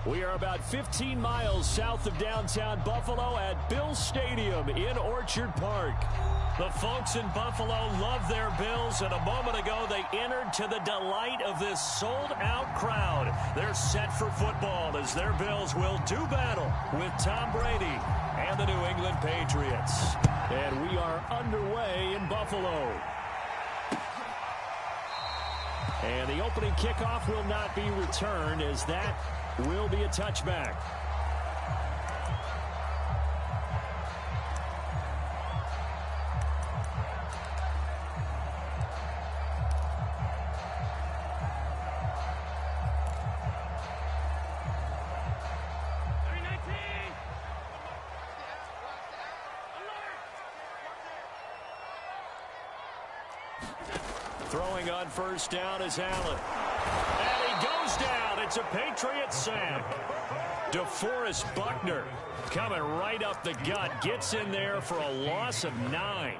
We are about 15 miles south of downtown Buffalo at Bills Stadium in Orchard Park. The folks in Buffalo love their Bills, and a moment ago they entered to the delight of this sold-out crowd. They're set for football as their Bills will do battle with Tom Brady and the New England Patriots. And we are underway in Buffalo. And the opening kickoff will not be returned, as that will be a touchback. Throwing on first down is Allen. And he goes down. It's a Patriot sack. DeForest Buckner coming right up the gut. Gets in there for a loss of 9.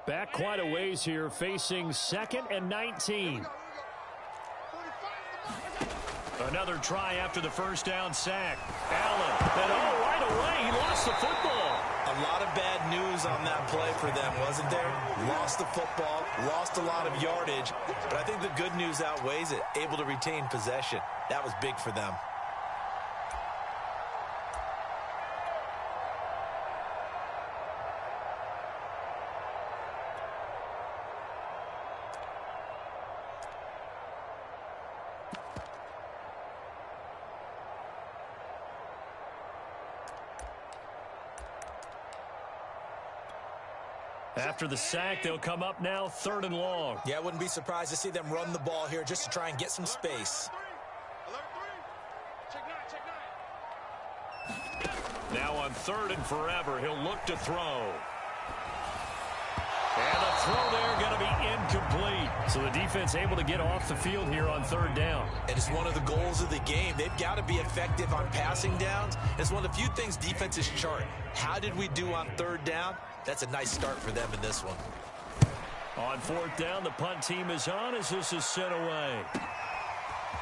Back quite a ways here, facing 2nd and 19. Another try after the first down sack. Allen, and right away, he lost the football. A lot of bad news on that play for them, wasn't there? Lost the football, lost a lot of yardage, but I think the good news outweighs it. Able to retain possession. That was big for them. After the sack, they'll come up now 3rd and long. Yeah, I wouldn't be surprised to see them run the ball here just to try and get some space. Now on 3rd and forever, he'll look to throw. And the throw there going to be incomplete. So the defense able to get off the field here on 3rd down. And it's one of the goals of the game. They've got to be effective on passing downs. It's one of the few things defenses chart. How did we do on 3rd down? That's a nice start for them in this one. On 4th down, the punt team is on as this is sent away.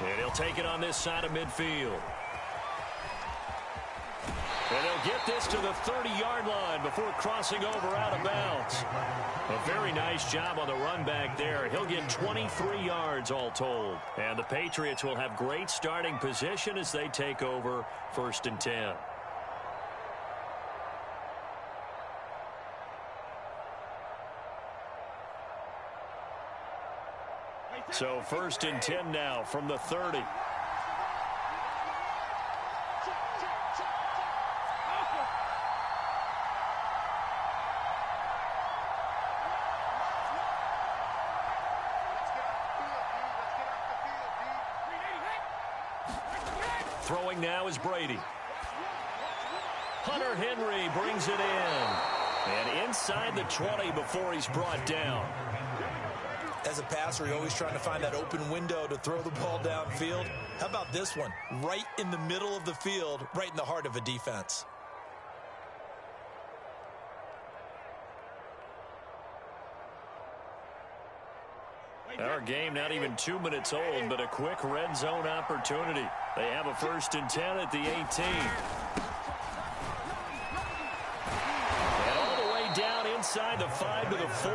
And he'll take it on this side of midfield. And he'll get this to the 30-yard line before crossing over out of bounds. A very nice job on the run back there. He'll get 23 yards all told. And the Patriots will have great starting position as they take over 1st and 10. So 1st and 10 now from the 30. Throwing now is Brady. Hunter Henry brings it in. And inside the 20 before he's brought down. As a passer, you're always trying to find that open window to throw the ball downfield. How about this one? Right in the middle of the field, right in the heart of a defense. Our game not even 2 minutes old, but a quick red zone opportunity. They have a 1st and 10 at the 18. And all the way down inside the 5 to the 4.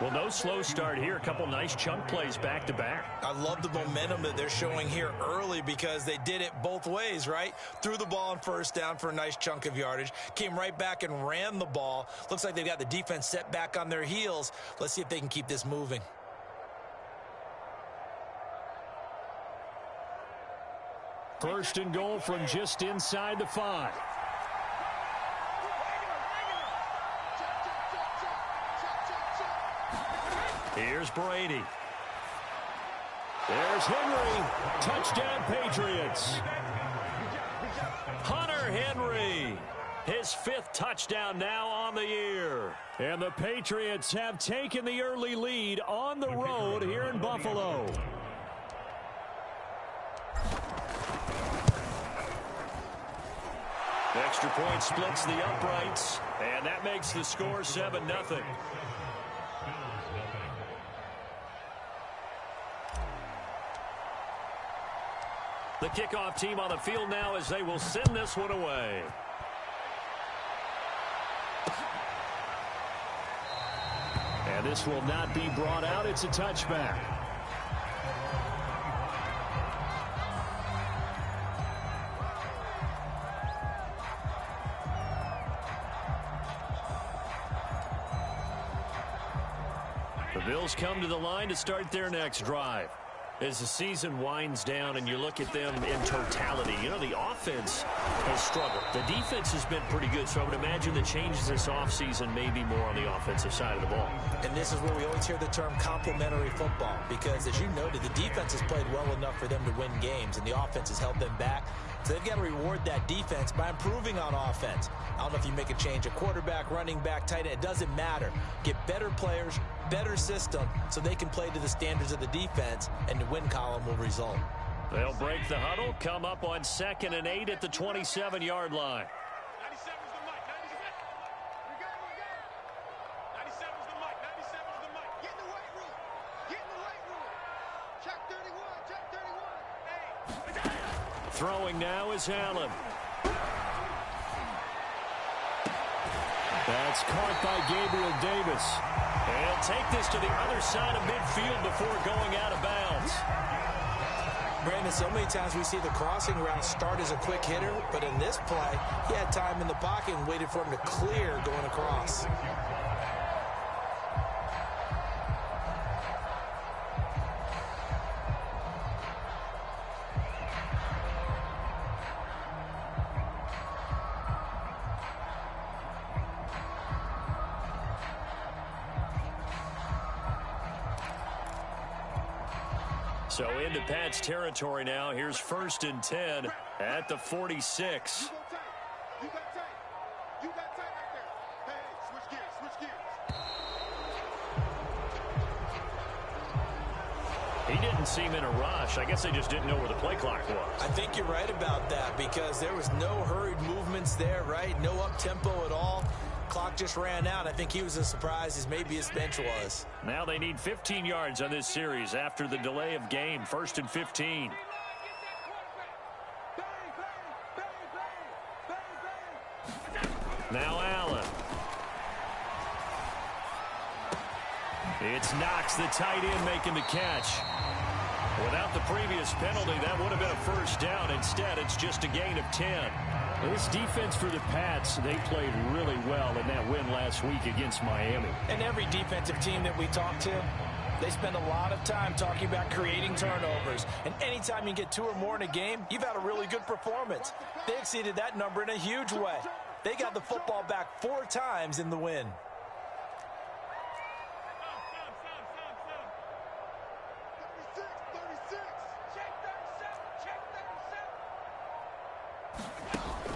Well, no slow start here. A couple nice chunk plays back to back. I love the momentum that they're showing here early because they did it both ways, right? Threw the ball on 1st down for a nice chunk of yardage. Came right back and ran the ball. Looks like they've got the defense set back on their heels. Let's see if they can keep this moving. First and goal from just inside the 5. Here's Brady. There's Henry. Touchdown, Patriots. Hunter Henry, his 5th touchdown now on the year. And the Patriots have taken the early lead on the road here in Buffalo. Extra point splits the uprights, and that makes the score 7-0. The kickoff team on the field now as they will send this one away. And this will not be brought out. It's a touchback. The Bills come to the line to start their next drive. As the season winds down and you look at them in totality, you know, the offense has struggled. The defense has been pretty good, so I would imagine the changes this offseason may be more on the offensive side of the ball. And this is where we always hear the term complementary football, because as you noted, the defense has played well enough for them to win games, and the offense has held them back. So they've got to reward that defense by improving on offense. I don't know if you make a change, a quarterback, running back, tight end, it doesn't matter. Get better players, better system, so they can play to the standards of the defense, and the win column will result. They'll break the huddle, come up on 2nd and 8 at the 27-yard line. 97's the mic. 97. We got it. 97's the mic. 97's the mic. Get in the weight room. Get in the weight room. Check 31. Check 31. Hey. Throwing now is Allen. That's caught by Gabriel Davis. And he'll take this to the other side of midfield before going out of bounds. Brandon, so many times we see the crossing route start as a quick hitter, but in this play, he had time in the pocket and waited for him to clear going across. So into Pat's territory now. Here's 1st and 10 at the 46. You got tight. You got tight right there. Hey, switch gears. Switch gears. He didn't seem in a rush. I guess they just didn't know where the play clock was. I think you're right about that, because there was no hurried movements there, right? No up-tempo at all. Clock just ran out. I think he was as surprised as maybe his bench was. Now they need 15 yards on this series after the delay of game. 1st and 15. Now Allen. It's Knox, the tight end, making the catch. Without the previous penalty, that would have been a 1st down. Instead, it's just a gain of 10. This defense for the Pats, they played really well in that win last week against Miami. And every defensive team that we talk to, they spend a lot of time talking about creating turnovers. And anytime you get 2 or more in a game, you've had a really good performance. They exceeded that number in a huge way. They got the football back 4 times in the win.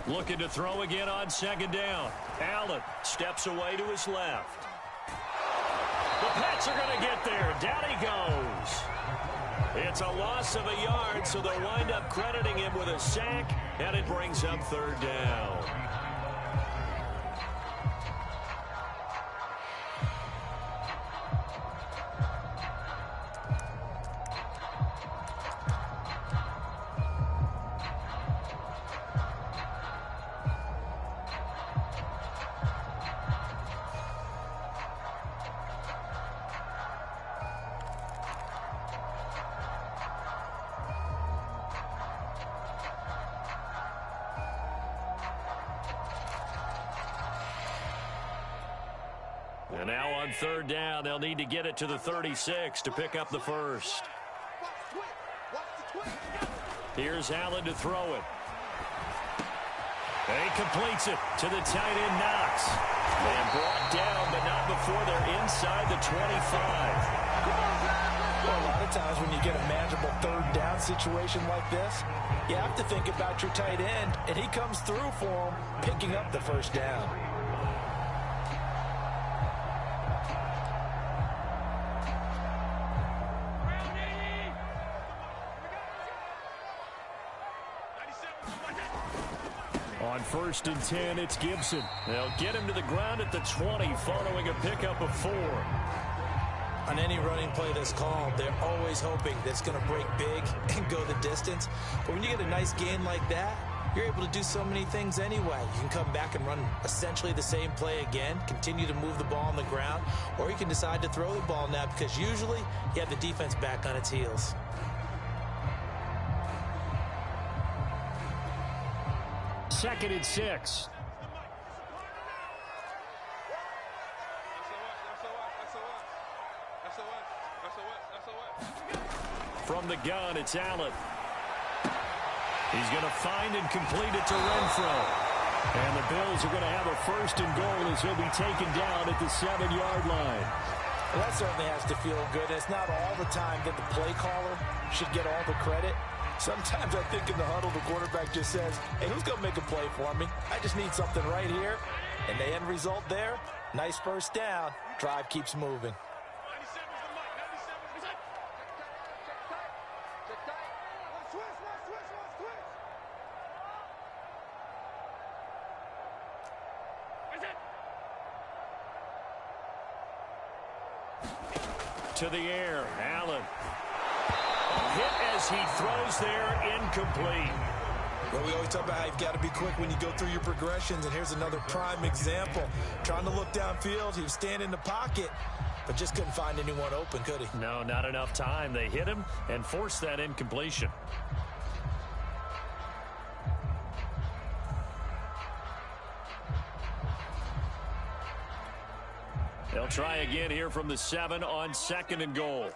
Looking to throw again on 2nd down. Allen steps away to his left. The Pats are going to get there. Down he goes. It's a loss of a yard, so they'll wind up crediting him with a sack, and it brings up 3rd down. And now on 3rd down, they'll need to get it to the 36 to pick up the 1st. Here's Allen to throw it. And he completes it to the tight end, Knox. And brought down, but not before they're inside the 25. Well, a lot of times when you get a manageable third down situation like this, you have to think about your tight end, and he comes through for him, picking up the first down. On 1st and 10, it's Gibson. They'll get him to the ground at the 20 following a pickup of 4. On any running play that's called, they're always hoping that it's going to break big and go the distance. But when you get a nice gain like that, you're able to do so many things anyway. You can come back and run essentially the same play again, continue to move the ball on the ground, or you can decide to throw the ball now because usually you have the defense back on its heels. Second and 6. From the gun, it's Allen. He's going to find and complete it to Renfro. And the Bills are going to have a 1st and goal as he'll be taken down at the 7-yard line. Well, that certainly has to feel good. It's not all the time that the play caller should get all the credit. Sometimes I think in the huddle, the quarterback just says, hey, who's going to make a play for me? I just need something right here. And the end result there, nice first down. Drive keeps moving. To the air, Allen. Hit as he throws there, incomplete. Well, we always talk about how you've got to be quick when you go through your progressions, and here's another prime example. Trying to look downfield, he was standing in the pocket, but just couldn't find anyone open, could he? No, not enough time. They hit him and forced that incompletion. They'll try again here from the 7 on 2nd and goal.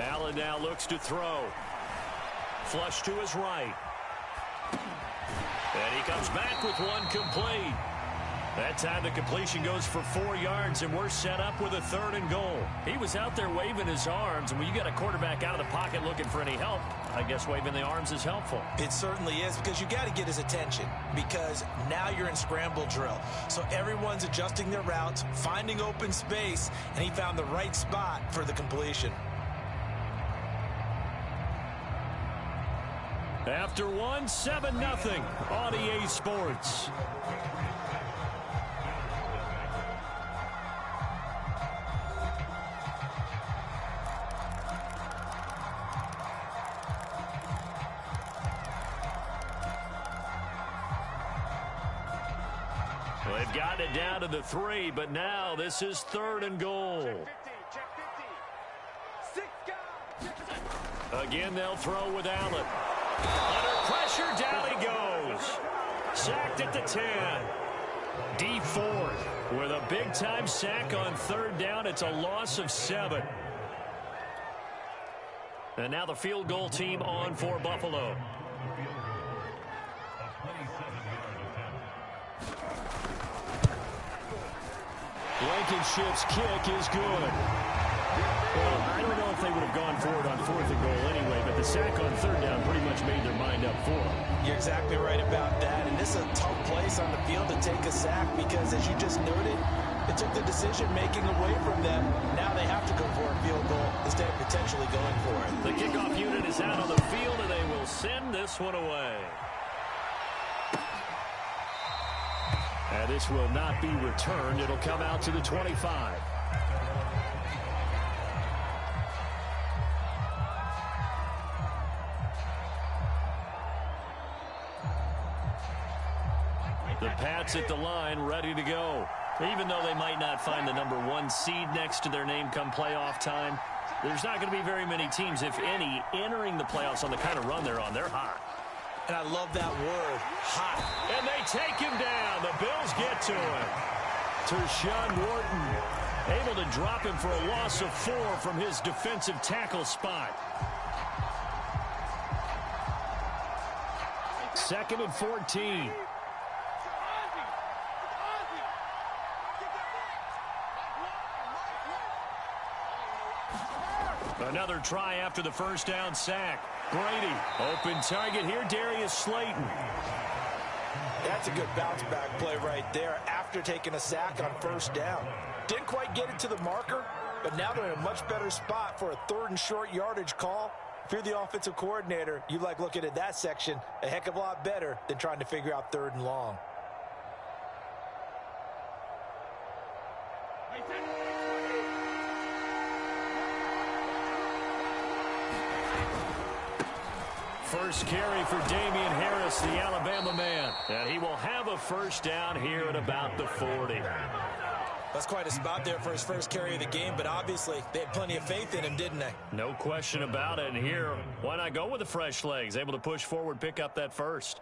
Allen now looks to throw. Flush to his right. And he comes back with one complete. That time the completion goes for 4 yards, and we're set up with a 3rd and goal. He was out there waving his arms, and when you got a quarterback out of the pocket looking for any help, I guess waving the arms is helpful. It certainly is, because you got to get his attention, because now you're in scramble drill. So everyone's adjusting their routes, finding open space, and he found the right spot for the completion. After one, 7-0 on EA Sports. Well, they've gotten it down to the 3, but now this is 3rd and goal. Again, they'll throw with Allen. Under pressure, down he goes. Sacked at the 10. D Ford with a big-time sack on 3rd down. It's a loss of 7. And now the field goal team on for Buffalo. Blankenship's kick is good. Well, I don't know if they would have gone for it on 4th and goal anyway, but the sack on 3rd down pretty much made their mind up for them. You're exactly right about that, and this is a tough place on the field to take a sack because, as you just noted, it took the decision-making away from them. Now they have to go for a field goal instead of potentially going for it. The kickoff unit is out on the field, and they will send this one away. And this will not be returned. It'll come out to the 25. The Pats at the line, ready to go. Even though they might not find the number 1 seed next to their name come playoff time, there's not going to be very many teams, if any, entering the playoffs on the kind of run they're on. They're hot. And I love that word, hot. And they take him down. The Bills get to him. Tershawn Wharton Able to drop him for a loss of 4 from his defensive tackle spot. 2nd and 14. Another try after the first down sack. Brady, open target here, Darius Slayton. That's a good bounce back play right there after taking a sack on first down. Didn't quite get it to the marker, but now they're in a much better spot for a 3rd and short yardage call. If you're the offensive coordinator, you like looking at that section a heck of a lot better than trying to figure out 3rd and long. First carry for Damian Harris, the Alabama man. And he will have a first down here at about the 40. That's quite a spot there for his first carry of the game, but obviously they had plenty of faith in him, didn't they? No question about it. And here, why not go with the fresh legs? Able to push forward, pick up that first.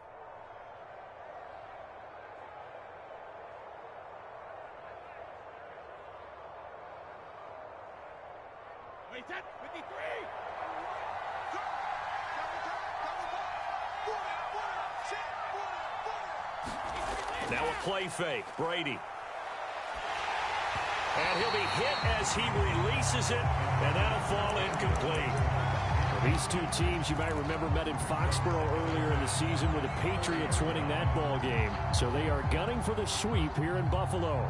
Now a play fake. Brady. And he'll be hit as he releases it, and that'll fall incomplete. Well, these two teams, you might remember, met in Foxborough earlier in the season with the Patriots winning that ball game. So they are gunning for the sweep here in Buffalo.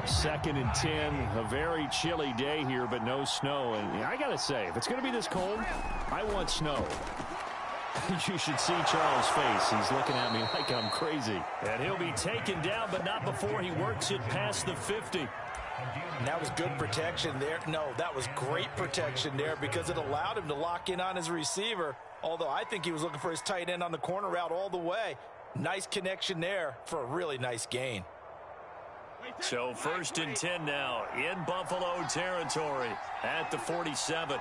2nd and 10, a very chilly day here, but no snow. And I got to say, if it's going to be this cold, I want snow. You should see Charles' face. He's looking at me like I'm crazy. And he'll be taken down, but not before he works it past the 50. And that was good protection there. No, that was great protection there because it allowed him to lock in on his receiver. Although I think he was looking for his tight end on the corner route all the way. Nice connection there for a really nice gain. So 1st and 10 now in Buffalo territory at the 47.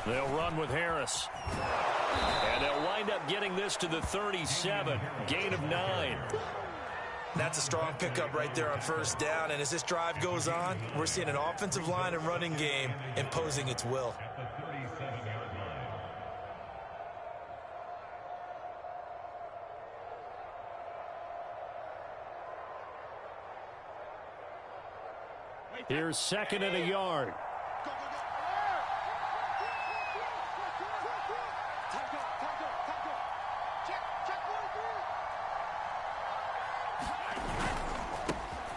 They'll run with Harris. And they'll wind up getting this to the 37. Gain of 9. That's a strong pickup right there on first down. And as this drive goes on, we're seeing an offensive line and running game imposing its will. Here's 2nd and a yard.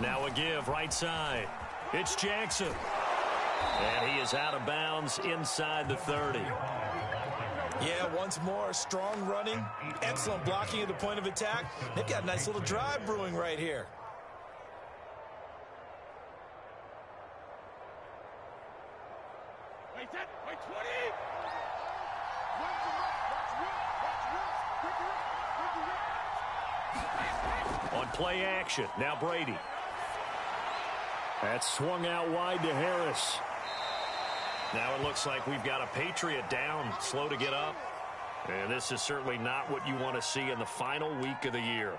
Now a give right side. It's Jackson. And he is out of bounds inside the 30. Yeah, once more, strong running, excellent blocking at the point of attack. They've got a nice little drive brewing right here. On play action, now Brady. That's swung out wide to Harris. Now it looks like we've got a Patriot down, slow to get up. And this is certainly not what you want to see in the final week of the year.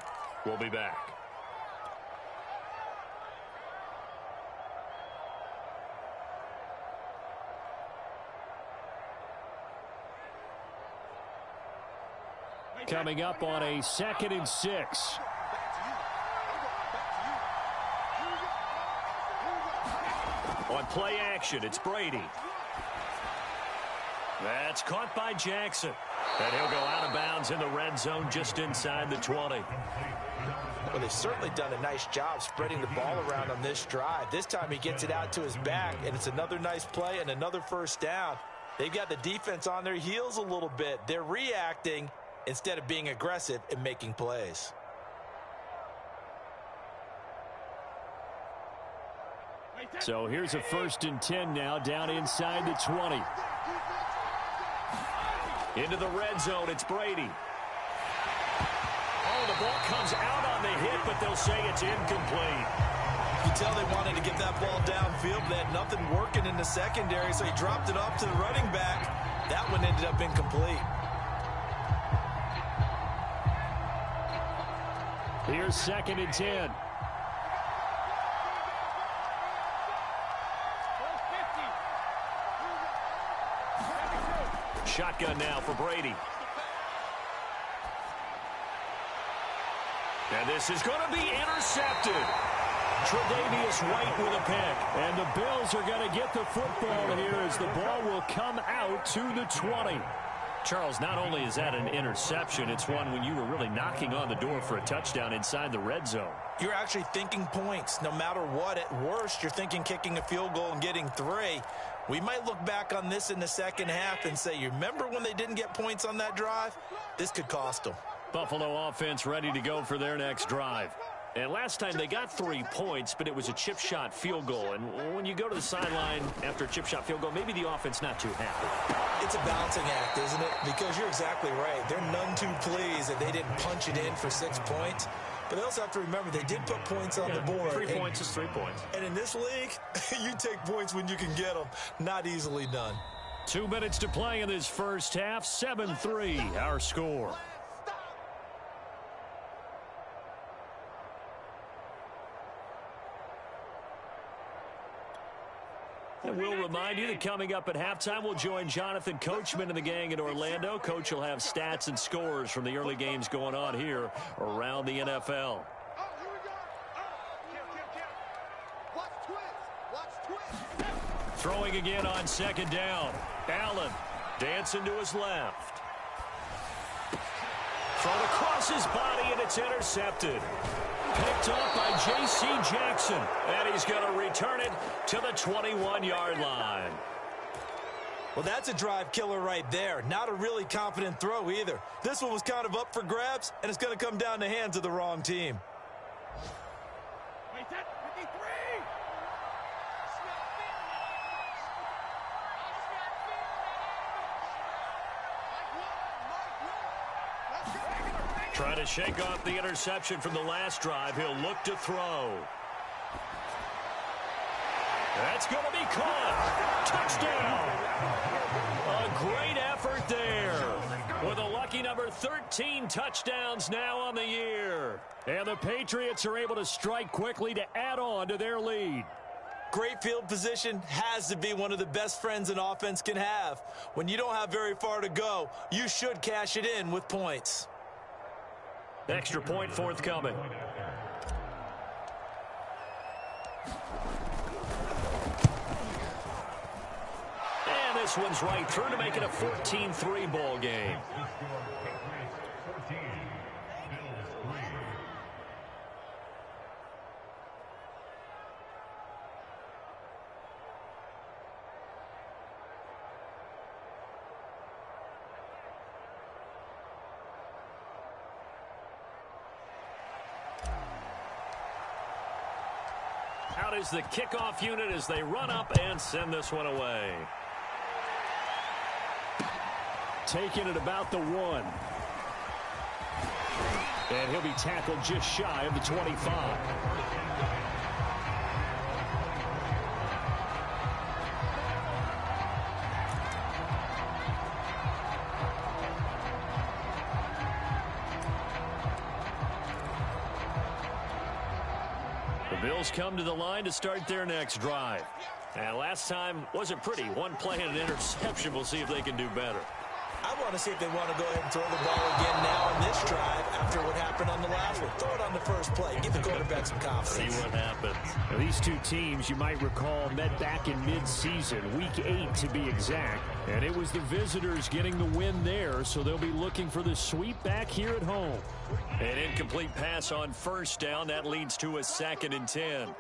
We'll be back. Coming up on a 2nd and 6. On play action, it's Brady. That's caught by Jackson. And he'll go out of bounds in the red zone just inside the 20. Well, they've certainly done a nice job spreading the ball around on this drive. This time he gets it out to his back, and it's another nice play and another first down. They've got the defense on their heels a little bit. They're reacting instead of being aggressive and making plays. So here's a 1st and 10 now down inside the 20. Into the red zone, it's Brady. Oh, the ball comes out on the hit, but they'll say it's incomplete. You can tell they wanted to get that ball downfield, but they had nothing working in the secondary, so he dropped it off to the running back. That one ended up incomplete. Here's 2nd and 10. Shotgun now for Brady. And this is going to be intercepted. Tre'Davious White with a pick. And the Bills are going to get the football here as the ball will come out to the 20. Charles, not only is that an interception, it's one when you were really knocking on the door for a touchdown inside the red zone. You're actually thinking points. No matter what, at worst, you're thinking kicking a field goal and getting 3. We might look back on this in the second half and say, you remember when they didn't get points on that drive? This could cost them. Buffalo offense ready to go for their next drive. And last time they got 3 points, but it was a chip shot field goal. And when you go to the sideline after a chip shot field goal, maybe the offense not too happy. It's a balancing act, isn't it? Because you're exactly right. They're none too pleased that they didn't punch it in for 6 points. But they also have to remember they did put points on the board. 3 points is 3 points. And in this league, you take points when you can get them. Not easily done. 2 minutes to play in this first half. 7-3 our score. And we'll remind you that coming up at halftime, we'll join Jonathan Coachman and the gang in Orlando. Coach will have stats and scores from the early games going on here around the NFL. Throwing again on second down. Allen dancing to his left. Thrown across his body, and it's intercepted. Picked up by J.C. Jackson. And he's going to return it to the 21-yard line. Well, that's a drive killer right there. Not a really confident throw either. This one was kind of up for grabs, and it's going to come down the hands of the wrong team. Trying to shake off the interception from the last drive. He'll look to throw. That's going to be caught. Touchdown. A great effort there. With a lucky number 13 touchdowns now on the year. And the Patriots are able to strike quickly to add on to their lead. Great field position has to be one of the best friends an offense can have. When you don't have very far to go, you should cash it in with points. Extra point forthcoming. And this one's right through to make it a 14-3 ball game. Out is the kickoff unit as they run up and send this one away. Taking it about the 1. And he'll be tackled just shy of the 25. Bills come to the line to start their next drive. And last time wasn't pretty. One play and an interception. We'll see if they can do better. I want to see if they want to go ahead and throw the ball again now on this drive after what happened on the last one. Throw it on the first play. Give the quarterback some confidence. See what happens. Now, these two teams, you might recall, met back in mid-season, week 8 to be exact. And it was the visitors getting the win there, so they'll be looking for the sweep back here at home. An incomplete pass on first down. That leads to a 2nd and 10.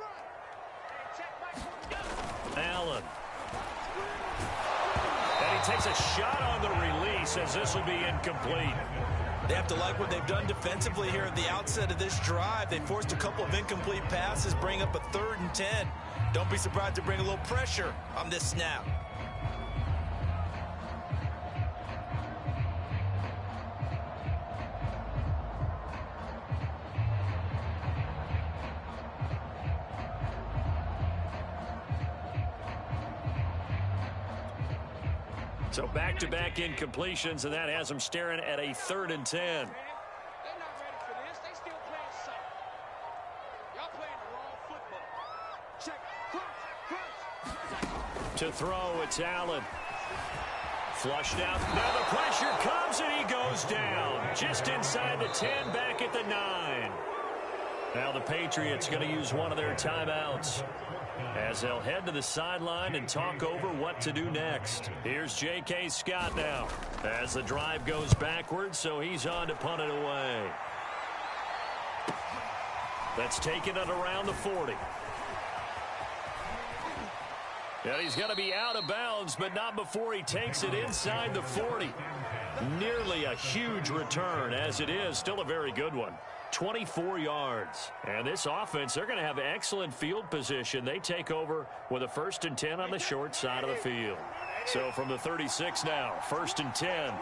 Allen. And he takes a shot on the release as this will be incomplete. They have to like what they've done defensively here at the outset of this drive. They forced a couple of incomplete passes, bring up a 3rd and 10. Don't be surprised to bring a little pressure on this snap. So back-to-back incompletions, and that has them staring at a 3rd and 10. They're not ready for this. They still playing soft. Y'all playing the wrong football. Check. Crunch. To throw, it's Allen. Flushed out. Now the pressure comes, and he goes down. Just inside the 10, back at the 9. Now the Patriots going to use one of their timeouts as they'll head to the sideline and talk over what to do next. Here's J.K. Scott now as the drive goes backwards, so he's on to punt it away. That's taken it around the 40. And he's going to be out of bounds, but not before he takes it inside the 40. Nearly a huge return, as it is. Still a very good one. 24 yards. And this offense, they're going to have excellent field position. They take over with a 1st and 10 on the short side of the field. So from the 36 now, 1st and 10.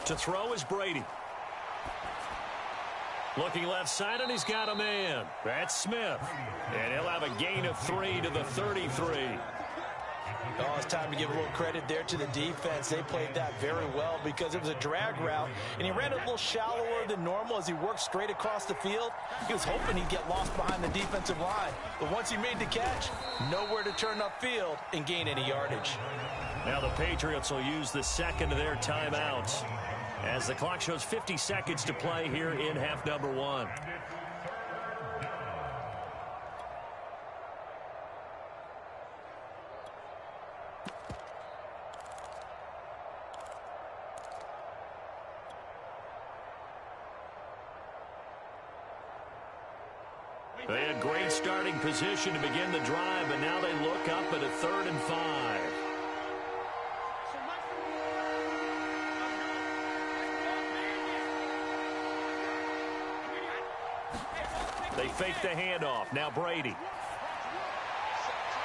To throw is Brady. Looking left side, and he's got a man. That's Smith. And he'll have a gain of 3 to the 33. Oh, it's time to give a little credit there to the defense. They played that very well because it was a drag route, and he ran a little shallower than normal as he worked straight across the field. He was hoping he'd get lost behind the defensive line. But once he made the catch, nowhere to turn upfield and gain any yardage. Now the Patriots will use the second of their timeouts as the clock shows 50 seconds to play here in half number 1. They had great starting position to begin the drive, but now they look up at a 3rd and 5. They fake the handoff. Now Brady.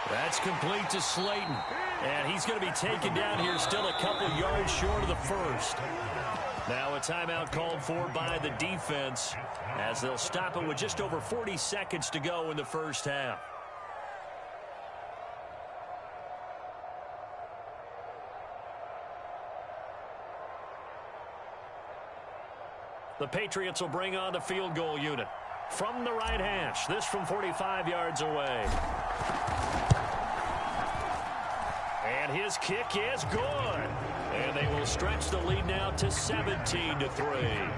That's complete to Slayton. And he's going to be taken down here still a couple yards short of the 1st. Now a timeout called for by the defense as they'll stop it with just over 40 seconds to go in the 1st half. The Patriots will bring on the field goal unit. From the right hash, this from 45 yards away. And his kick is good. And they will stretch the lead now to 17-3.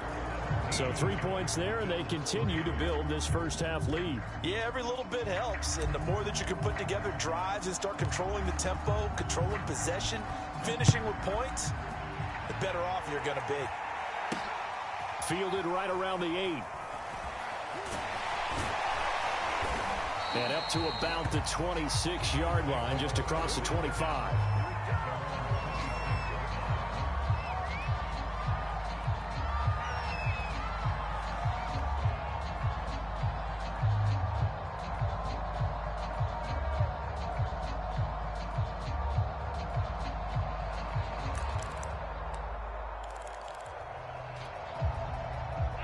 So 3 points there, and they continue to build this 1st half lead. Yeah, every little bit helps. And the more that you can put together drives and start controlling the tempo, controlling possession, finishing with points, the better off you're going to be. Fielded right around the 8. And up to about the 26-yard line, just across the 25.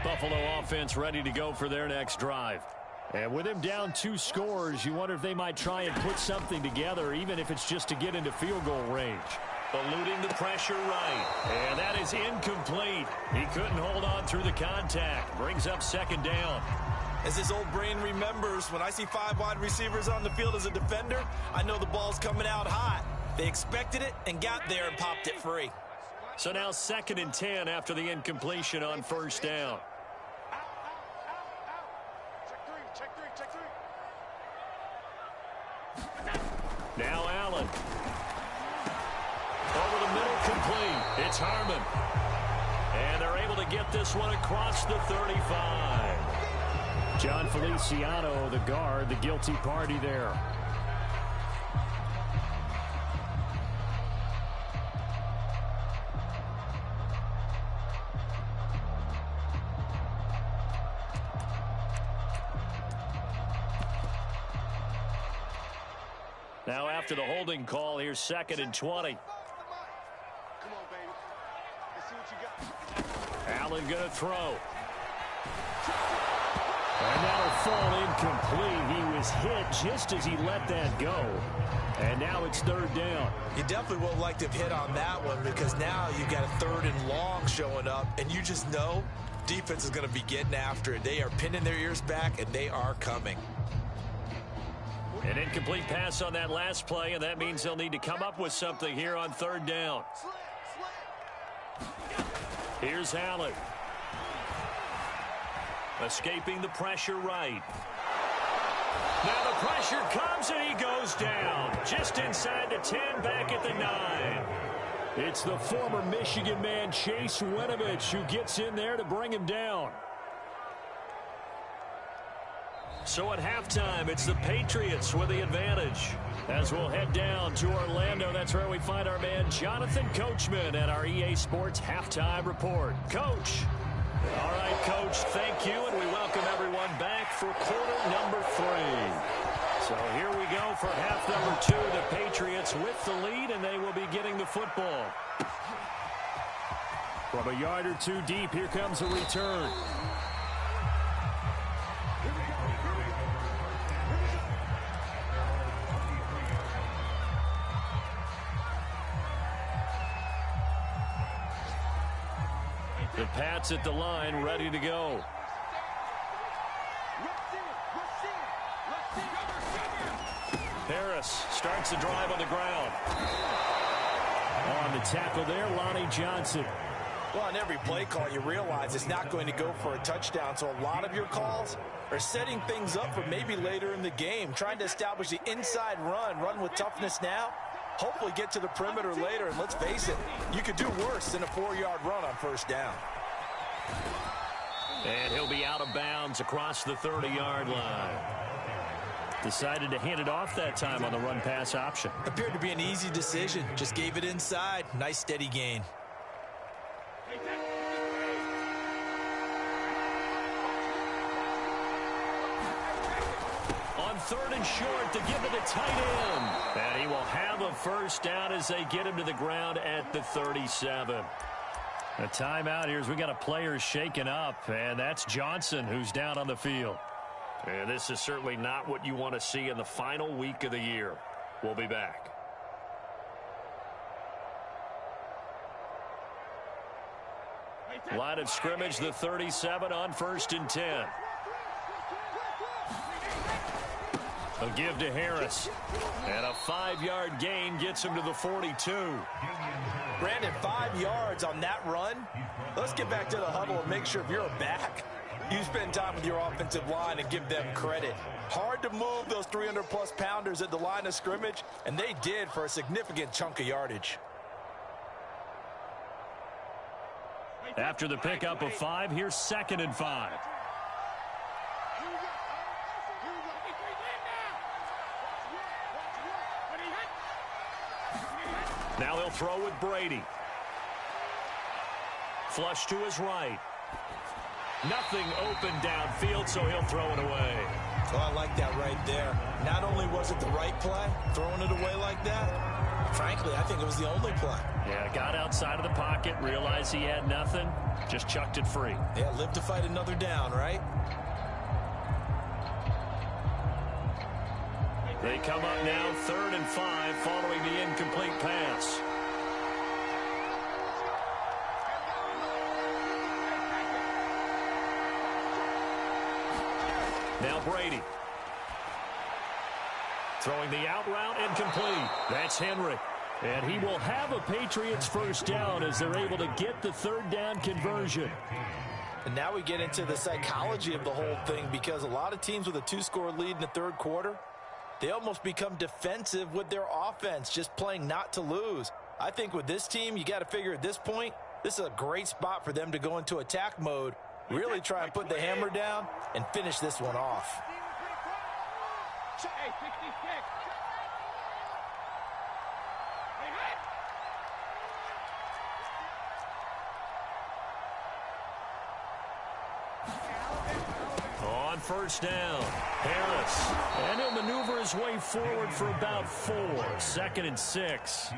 Buffalo offense ready to go for their next drive. And with him down 2 scores, you wonder if they might try and put something together, even if it's just to get into field goal range. Eluding the pressure right. And that is incomplete. He couldn't hold on through the contact. Brings up 2nd down. As his old brain remembers, when I see 5 wide receivers on the field as a defender, I know the ball's coming out hot. They expected it and got there and popped it free. So now 2nd and 10 after the incompletion on 1st down. Now Allen. Over the middle, complete. It's Harmon. And they're able to get this one across the 35. John Feliciano, the guard, the guilty party there. Now after the holding call, here's 2nd and 20. Come on, baby. Let's see what you got. Allen going to throw. And that'll fall incomplete. He was hit just as he let that go. And now it's third down. You definitely would like to have hit on that one because now you've got a third and long showing up, and you just know defense is going to be getting after it. They are pinning their ears back, and they are coming. An incomplete pass on that last play, and that means they'll need to come up with something here on third down. Here's Allen. Escaping the pressure right. Now the pressure comes and he goes down. Just inside the 10, back at the 9. It's the former Michigan man, Chase Winovich, who gets in there to bring him down. So at halftime, it's the Patriots with the advantage. As we'll head down to Orlando, that's where we find our man Jonathan Coachman at our EA Sports Halftime Report. Coach. All right, Coach, thank you, and we welcome everyone back for quarter number 3. So here we go for half number 2. The Patriots with the lead, and they will be getting the football. From a yard or two deep, here comes a return. The Pats at the line, ready to go. Harris starts the drive on the ground. On the tackle there, Lonnie Johnson. Well, on every play call, you realize it's not going to go for a touchdown, so a lot of your calls are setting things up for maybe later in the game, trying to establish the inside run with toughness now, hopefully get to the perimeter later, and let's face it, you could do worse than a 4-yard run on first down. And he'll be out of bounds across the 30-yard line. Decided to hand it off that time on the run-pass option. Appeared to be an easy decision. Just gave it inside. Nice steady gain. On third and short to give it a tight end. And he will have a first down as they get him to the ground at the 37. A timeout here as we got a player shaken up, and that's Johnson who's down on the field. And this is certainly not what you want to see in the final week of the year. We'll be back. Line of scrimmage, the 37 on 1st and 10. A give to Harris. And a 5-yard gain gets him to the 42. Brandon, 5 yards on that run. Let's get back to the huddle and make sure if you're a back, you spend time with your offensive line and give them credit. Hard to move those 300-plus pounders at the line of scrimmage, and they did for a significant chunk of yardage. After the pickup of 5, here's 2nd and 5. Now he'll throw with Brady. Flush to his right. Nothing open downfield, so he'll throw it away. Oh, I like that right there. Not only was it the right play, throwing it away like that, frankly, I think it was the only play. Yeah, got outside of the pocket, realized he had nothing, just chucked it free. Yeah, live to fight another down, right? They come up now 3rd and 5 following the incomplete pass. Now Brady. Throwing the out route incomplete. That's Henry. And he will have a Patriots first down as they're able to get the 3rd down conversion. And now we get into the psychology of the whole thing because a lot of teams with a 2-score lead in the 3rd quarter, they almost become defensive with their offense, just playing not to lose. I think with this team, you got to figure at this point, this is a great spot for them to go into attack mode, really try and put the hammer down and finish this one off. On first down, Harris. And he'll maneuver his way forward for about 4. 2nd and 6.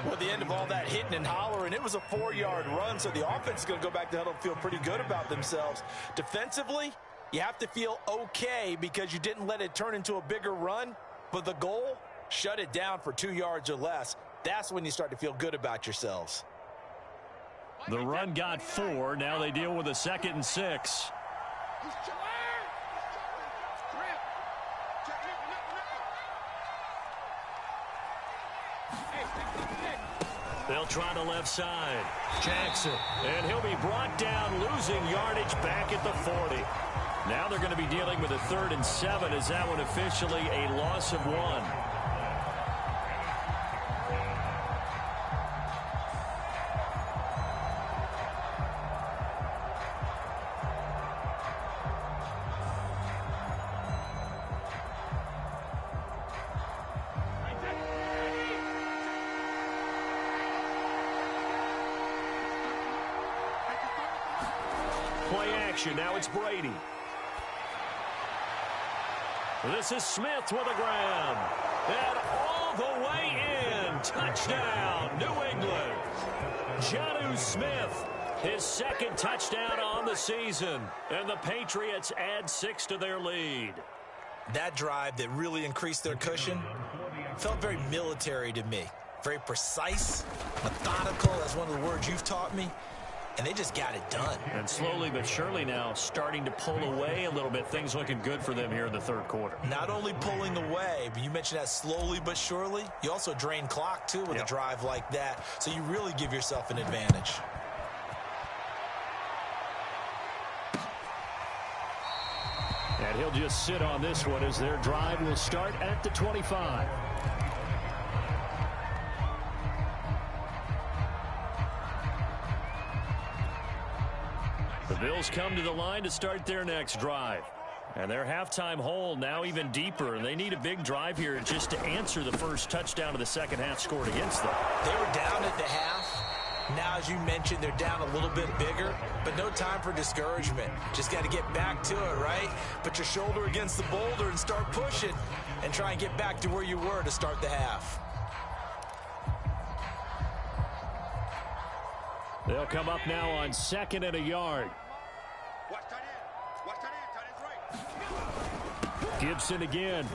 Well, at the end of all that hitting and hollering, it was a 4-yard run, so the offense is going to go back to the huddle and feel pretty good about themselves. Defensively, You have to feel okay because you didn't let it turn into a bigger run, but the goal, shut it down for 2 yards or less. That's when you start to feel good about yourselves. The run got 4. Now they deal with a 2nd and 6. They'll try the left side. Jackson. And he'll be brought down, losing yardage back at the 40. Now they're going to be dealing with a 3rd and 7 as that one officially a loss of 1. Play action. Now it's Brady. This is Smith with a grab. And all the way in. Touchdown, New England. Jonnu Smith, his 2nd touchdown on the season. And the Patriots add 6 to their lead. That drive that really increased their cushion felt very military to me. Very precise, methodical, that's one of the words you've taught me. And they just got it done. And slowly but surely now starting to pull away a little bit. Things looking good for them here in the 3rd quarter. Not only pulling away, but you mentioned that slowly but surely. You also drain clock, too, with a drive like that. So you really give yourself an advantage. And he'll just sit on this one as their drive will start at the 25. The Bills come to the line to start their next drive. And their halftime hole now even deeper. And they need a big drive here just to answer the first touchdown of the second half scored against them. They were down at the half. Now, as you mentioned, they're down a little bit bigger, but no time for discouragement. Just got to get back to it, right? Put your shoulder against the boulder and start pushing and try and get back to where you were to start the half. They'll come up now on 2nd and a yard. Watch tight end. Watch tight end. Tight end's right. Gibson again.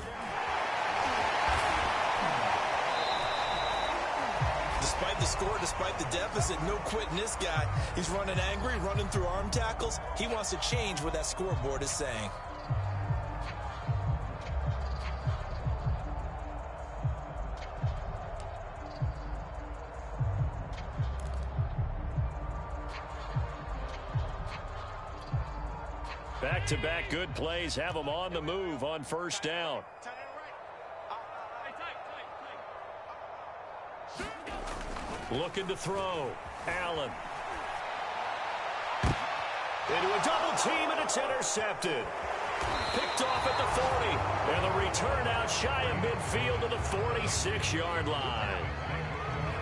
Despite the score, despite the deficit, no quitting this guy. He's running angry, running through arm tackles. He wants to change what that scoreboard is saying. Back-to-back good plays have them on the move on 1st down. Looking to throw. Allen. Into a double team, and it's intercepted. Picked off at the 40. And the return out shy of midfield to the 46-yard line.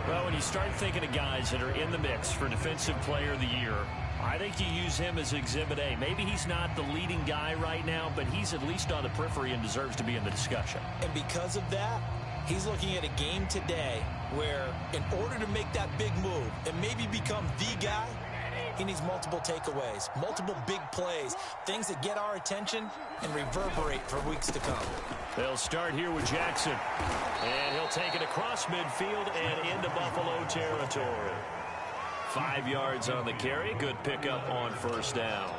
Well, when you start thinking of guys that are in the mix for Defensive Player of the Year, I think you use him as Exhibit A. Maybe he's not the leading guy right now, but he's at least on the periphery and deserves to be in the discussion. And because of that, he's looking at a game today where in order to make that big move and maybe become the guy, he needs multiple takeaways, multiple big plays, things that get our attention and reverberate for weeks to come. They'll start here with Jackson. And he'll take it across midfield and into Buffalo territory. 5 yards on the carry. Good pickup on 1st down.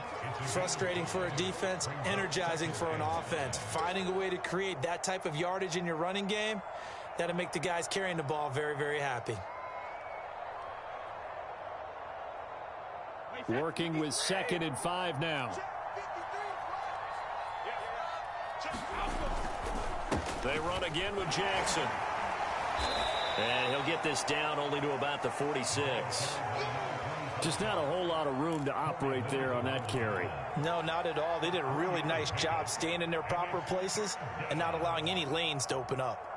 Frustrating for a defense, energizing for an offense. Finding a way to create that type of yardage in your running game, that'll make the guys carrying the ball very, very happy. Working with 2nd and 5 now. They run again with Jackson. And he'll get this down only to about the 46. Just not a whole lot of room to operate there on that carry. No, not at all. They did a really nice job staying in their proper places and not allowing any lanes to open up.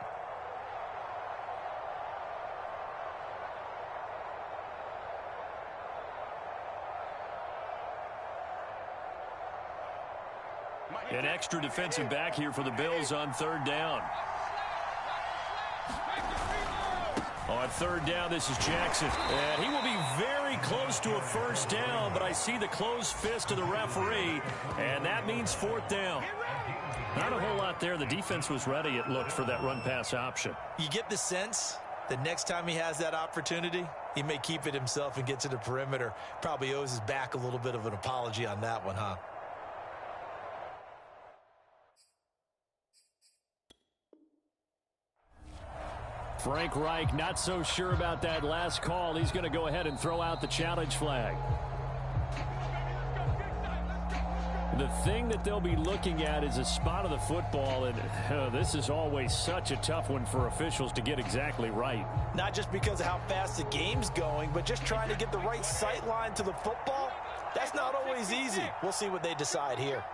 An extra defensive back here for the Bills on 3rd down. On On third down, this is Jackson. And he will be very close to a first down, but I see the closed fist of the referee, and that means fourth down. Not a whole lot there. The defense was ready, it looked, for that run-pass option. You get the sense that next time he has that opportunity, he may keep it himself and get to the perimeter. Probably owes his back a little bit of an apology on that one, huh? Frank Reich not so sure about that last call. He's going to go ahead and throw out the challenge flag. The thing that they'll be looking at is a spot of the football, and this is always such a tough one for officials to get exactly right. Not just because of how fast the game's going, but just trying to get the right sight line to the football. That's not always easy. We'll see what they decide here.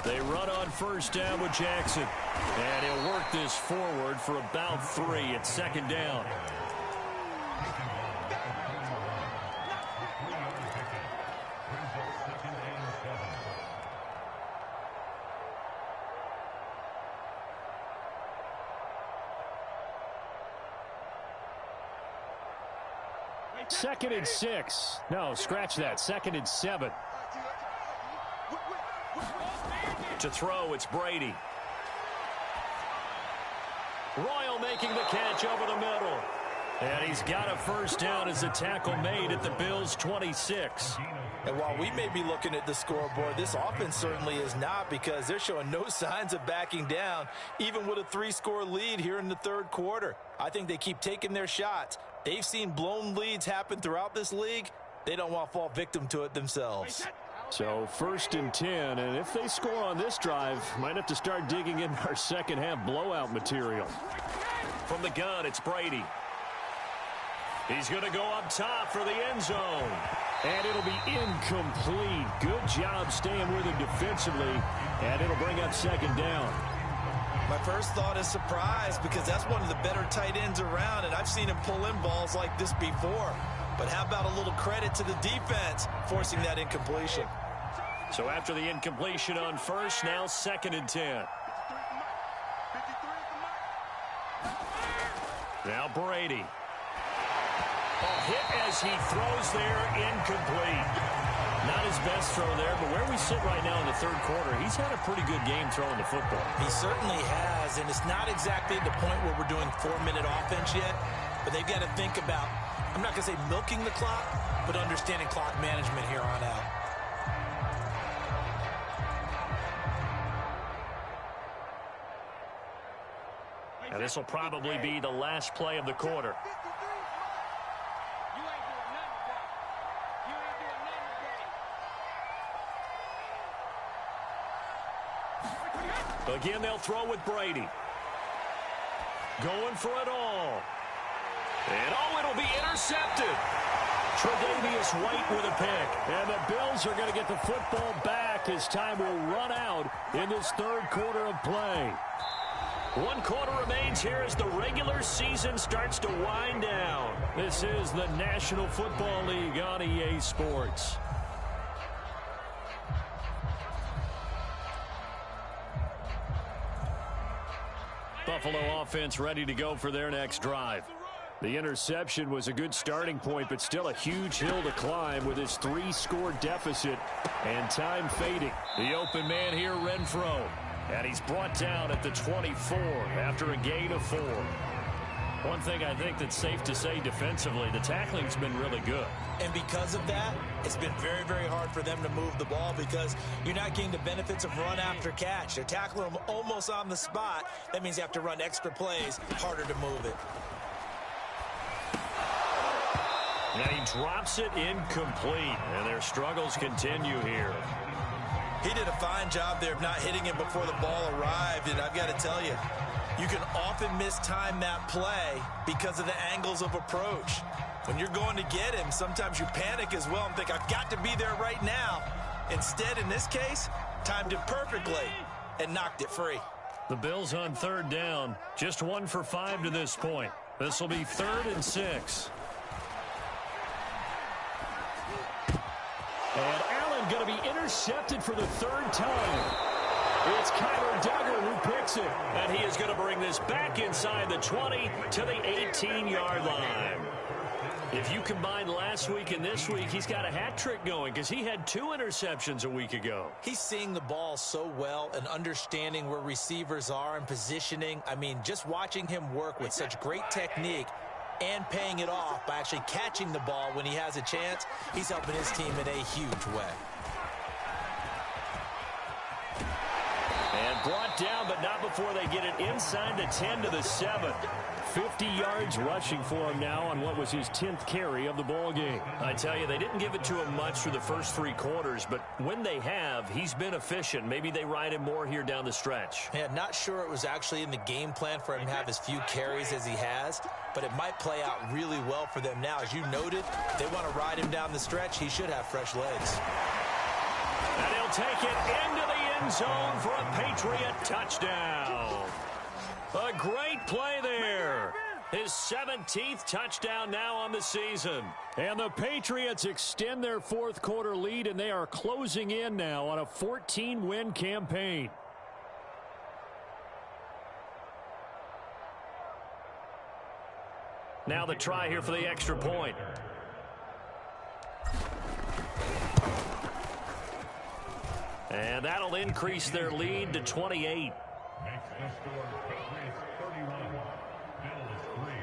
They run on first down with Jackson. And he'll work this forward for about 3 at second down. Second and 6. No, scratch that. 2nd and 7. To throw, it's Brady. Royal making the catch over the middle. And he's got a first down as the tackle made at the Bills' 26. And while we may be looking at the scoreboard, this offense certainly is not, because they're showing no signs of backing down, even with a 3-score lead here in the third quarter. I think they keep taking their shots. They've seen blown leads happen throughout this league. They don't want to fall victim to it themselves. So 1st and 10, and if they score on this drive, might have to start digging in our second half blowout material. From the gun, it's Brady. He's going to go up top for the end zone. And it'll be incomplete. Good job staying with him defensively, and it'll bring up second down. My first thought is surprise, because that's one of the better tight ends around, and I've seen him pull in balls like this before. But how about a little credit to the defense forcing that incompletion? So after the incompletion on first, now 2nd and 10. Now Brady. Hit as he throws there, incomplete. Not his best throw there, but where we sit right now in the third quarter, he's had a pretty good game throwing the football. He certainly has, and it's not exactly at the point where we're doing 4-minute offense yet, but they've got to think about, I'm not going to say milking the clock, but understanding clock management here on out. And this will probably be the last play of the quarter. Again, they'll throw with Brady. Going for it all. And it'll be intercepted. Tre'Davious White with a pick. And the Bills are going to get the football back as time will run out in this third quarter of play. 1 quarter remains here as the regular season starts to wind down. This is the National Football League on EA Sports. Buffalo offense ready to go for their next drive. The interception was a good starting point, but still a huge hill to climb with his 3-score deficit and time fading. The open man here, Renfro. And he's brought down at the 24 after a gain of 4. One thing I think that's safe to say defensively, the tackling's been really good. And because of that, it's been very, very hard for them to move the ball because you're not getting the benefits of run after catch. They're tackling them almost on the spot. That means you have to run extra plays, harder to move it. And he drops it incomplete, and their struggles continue here. He did a fine job there of not hitting him before the ball arrived, and I've got to tell you, you can often mistime that play because of the angles of approach. When you're going to get him, sometimes you panic as well and think, I've got to be there right now. Instead, in this case, timed it perfectly and knocked it free. The Bills on third down, just 1 for 5 to this point. This will be 3rd and 6. And Allen going to be intercepted for the third time. It's Kyler Duggar who picks it. And he is going to bring this back inside the 20 to the 18-yard line. If you combine last week and this week, he's got a hat trick going because he had 2 interceptions a week ago. He's seeing the ball so well and understanding where receivers are and positioning. I mean, just watching him work with such great technique and paying it off by actually catching the ball when he has a chance, he's helping his team in a huge way. And brought down, but not before they get it inside the 10 to the 7. 50 yards rushing for him now on what was his 10th carry of the ball game. I tell you, they didn't give it to him much through the first 3 quarters, but when they have, he's been efficient. Maybe they ride him more here down the stretch. Yeah, not sure it was actually in the game plan for him to have as few carries as he has, but it might play out really well for them now. As you noted, they want to ride him down the stretch. He should have fresh legs. And he'll take it into the end zone for a Patriot touchdown. A great play there. His 17th touchdown now on the season. And the Patriots extend their fourth quarter lead, and they are closing in now on a 14-win campaign. Now the try here for the extra point. And that'll increase their lead to 28. Makes the score Patriots 31, Bills 3.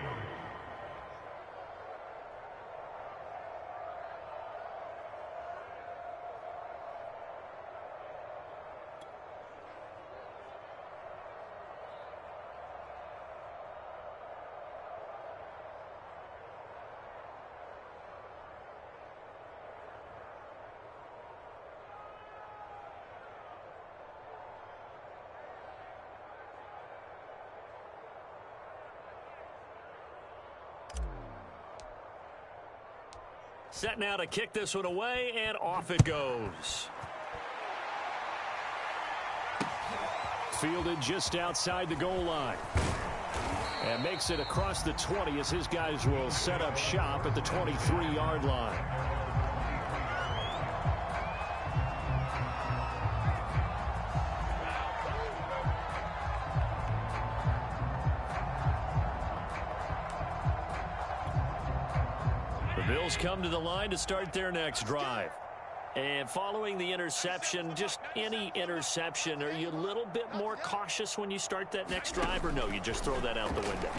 Set now to kick this one away, and off it goes. Fielded just outside the goal line. And makes it across the 20 as his guys will set up shop at the 23-yard line. Bills come to the line to start their next drive. And following the interception, just any interception, are you a little bit more cautious when you start that next drive, or no, you just throw that out the window?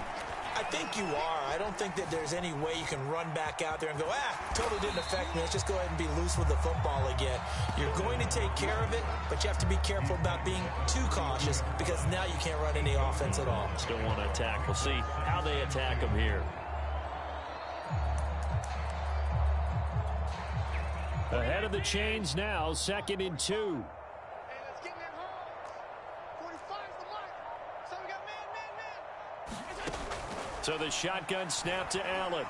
I think you are. I don't think that there's any way you can run back out there and go, totally didn't affect me. Let's just go ahead and be loose with the football again. You're going to take care of it, but you have to be careful about being too cautious because now you can't run any offense at all. Still want to attack. We'll see how they attack them here. Ahead of the chains now, 2nd and 2. Hey, let's get in that hole. 45's the mark. So we got man. So the shotgun snap to Allen.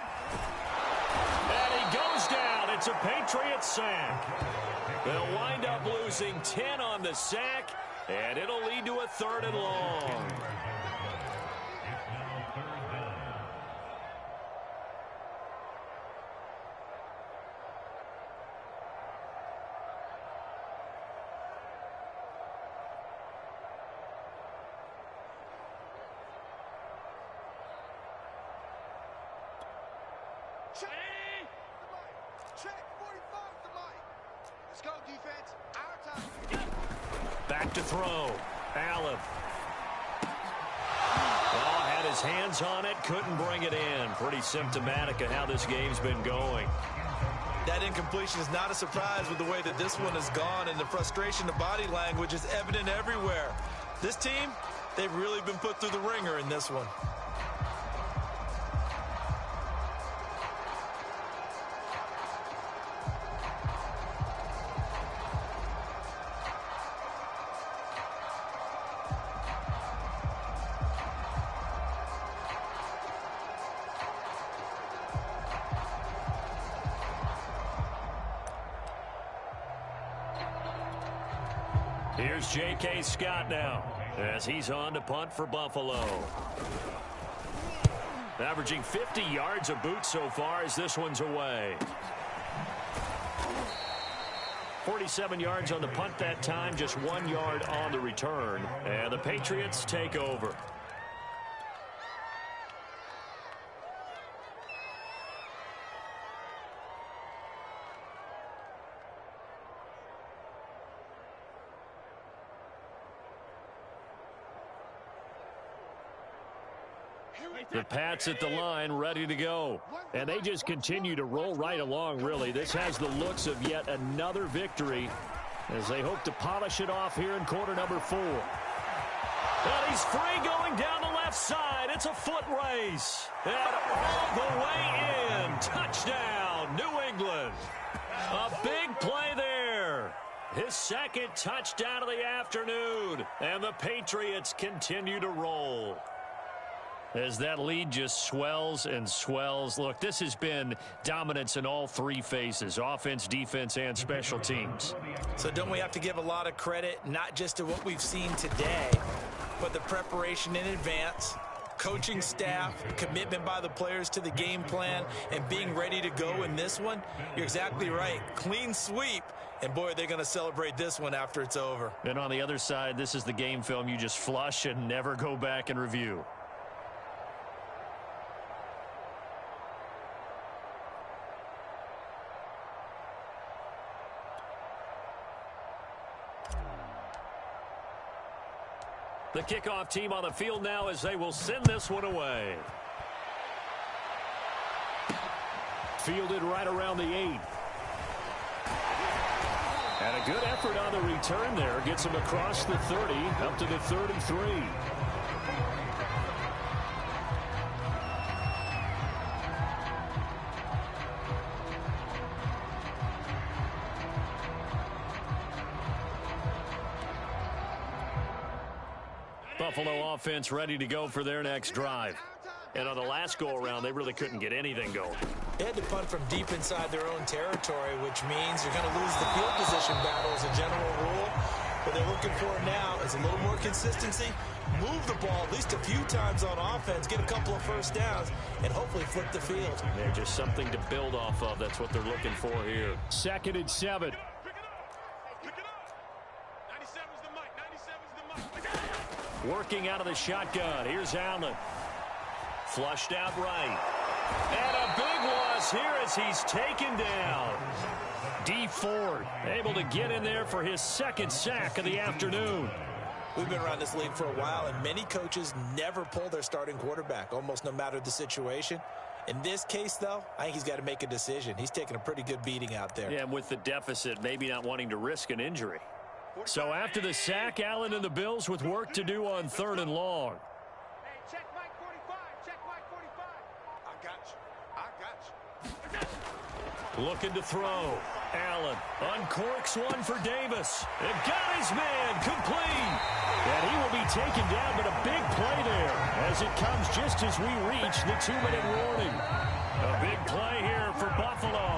And he goes down. It's a Patriot sack. They'll wind up losing 10 on the sack, and it'll lead to a 3rd and long. Check. 45's the mic. Let's go, defense. Our time. Back to throw. Allen. Oh, had his hands on it. Couldn't bring it in. Pretty symptomatic of how this game's been going. That incompletion is not a surprise with the way that this one has gone, and the frustration, the body language is evident everywhere. This team, they've really been put through the ringer in this one. Here's J.K. Scott now as he's on to punt for Buffalo. Averaging 50 yards a boot so far as this one's away. 47 yards on the punt that time, just 1 yard on the return. And the Patriots take over. The Pats at the line, ready to go. And they just continue to roll right along, really. This has the looks of yet another victory as they hope to polish it off here in quarter number 4. And he's free going down the left side. It's a foot race. And all the way in. Touchdown, New England. A big play there. His second touchdown of the afternoon. And the Patriots continue to roll as that lead just swells and swells. Look, this has been dominance in all three phases, offense, defense, and special teams. So don't we have to give a lot of credit, not just to what we've seen today, but the preparation in advance, coaching staff, commitment by the players to the game plan, and being ready to go in this one? You're exactly right. Clean sweep. And, boy, they're going to celebrate this one after it's over. And on the other side, this is the game film you just flush and never go back and review. The kickoff team on the field now as they will send this one away. Fielded right around the 8. And a good effort on the return there. Gets him across the 30, up to the 33. Buffalo offense ready to go for their next drive. And on the last go-around, they really couldn't get anything going. They had to punt from deep inside their own territory, which means you're going to lose the field position battle as a general rule. What they're looking for now is a little more consistency, move the ball at least a few times on offense, get a couple of first downs, and hopefully flip the field. They're just something to build off of. That's what they're looking for here. 2nd and 7. Working out of the shotgun. Here's Allen. Flushed out right. And a big loss here as he's taken down. D. Ford able to get in there for his 2nd sack of the afternoon. We've been around this league for a while, and many coaches never pull their starting quarterback, almost no matter the situation. In this case, though, I think he's got to make a decision. He's taking a pretty good beating out there. Yeah, and with the deficit, maybe not wanting to risk an injury. So after the sack, Allen and the Bills with work to do on 3rd and long. Hey, check Mike 45. Check Mike 45. I got you. I got you. Looking to throw. Allen uncorks one for Davis. And got his man complete. And he will be taken down, but a big play there as it comes just as we reach the 2-minute warning. A big play here for Buffalo.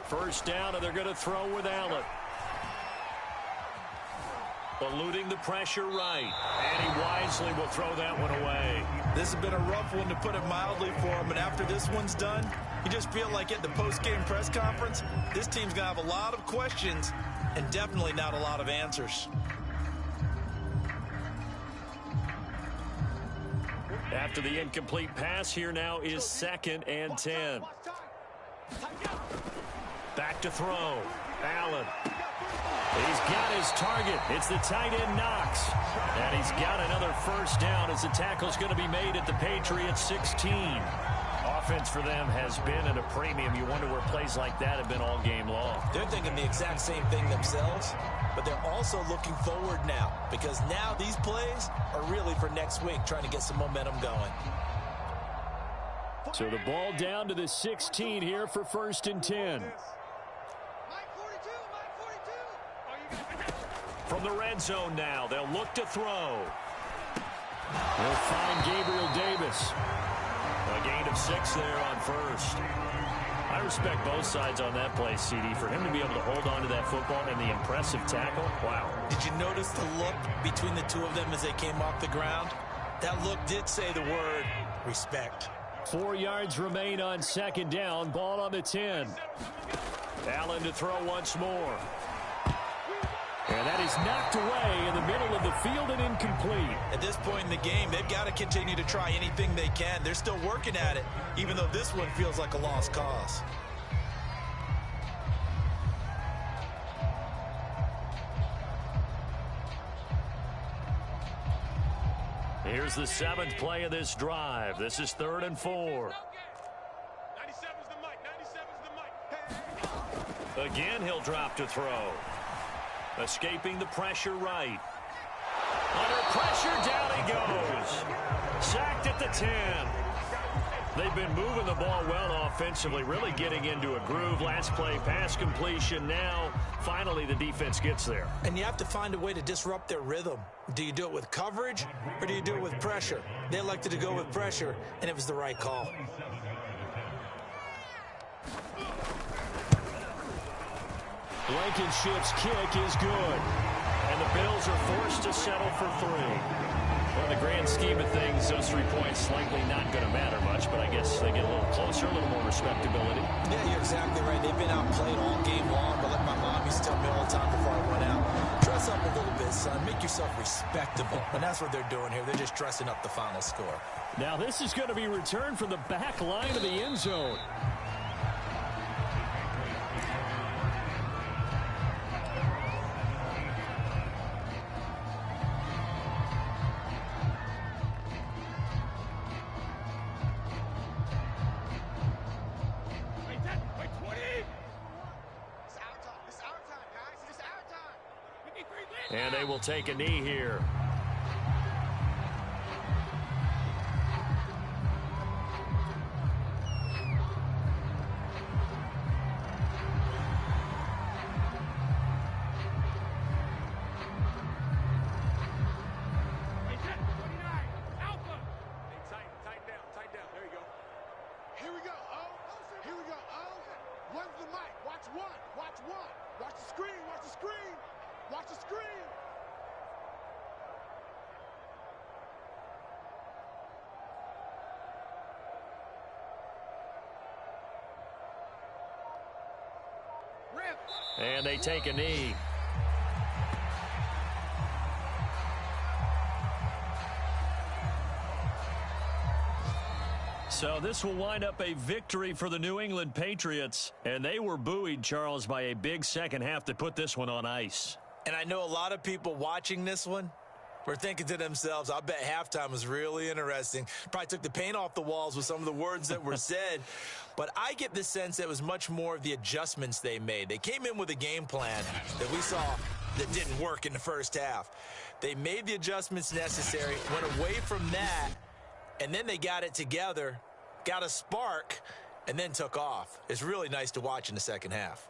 First down, and they're going to throw with Allen. Eluding the pressure right. And he wisely will throw that one away. This has been a rough one, to put it mildly, for him. And after this one's done, you just feel like at the post-game press conference, this team's going to have a lot of questions and definitely not a lot of answers. After the incomplete pass, here now is 2nd and 10. Back to throw. Allen. He's got his target. It's the tight end Knox. And he's got another first down as the tackle's going to be made at the Patriots 16. Offense for them has been at a premium. You wonder where plays like that have been all game long. They're thinking the exact same thing themselves, but they're also looking forward now, because now these plays are really for next week, trying to get some momentum going. So the ball down to the 16 here for 1st and 10. From the red zone now, they'll look to throw. They'll find Gabriel Davis. A gain of 6 there on first. I respect both sides on that play, CD. For him to be able to hold on to that football and the impressive tackle, wow. Did you notice the look between the two of them as they came off the ground? That look did say the word respect. 4 yards remain on second down. Ball on the 10. Allen to throw once more. And that is knocked away in the middle of the field and incomplete. At this point in the game, they've got to continue to try anything they can. They're still working at it, even though this one feels like a lost cause. Here's the 7th play of this drive. This is 3rd and 4. 97's the mic. 97's the mic. Again, he'll drop to throw. Escaping the pressure right. Under pressure, down he goes. Sacked at the 10. They've been moving the ball well offensively, really getting into a groove. Last play, pass completion. Now, finally, the defense gets there. And you have to find a way to disrupt their rhythm. Do you do it with coverage, or do you do it with pressure? They elected to go with pressure, and it was the right call. Blankenship's kick is good. And the Bills are forced to settle for 3. Well, in the grand scheme of things, those 3 points likely not going to matter much, but I guess they get a little closer, a little more respectability. Yeah, you're exactly right. They've been outplayed all game long, but like my mom used to tell me all the time before I went out, dress up a little bit, son. Make yourself respectable. And that's what they're doing here. They're just dressing up the final score. Now this is going to be returned from the back line of the end zone. And they will take a knee here. And they take a knee. So this will wind up a victory for the New England Patriots. And they were buoyed, Charles, by a big second half that put this one on ice. And I know a lot of people watching this one were thinking to themselves, I bet halftime was really interesting. Probably took the paint off the walls with some of the words that were said. But I get the sense that it was much more of the adjustments they made. They came in with a game plan that we saw that didn't work in the first half. They made the adjustments necessary, went away from that, and then they got it together, got a spark, and then took off. It's really nice to watch in the second half.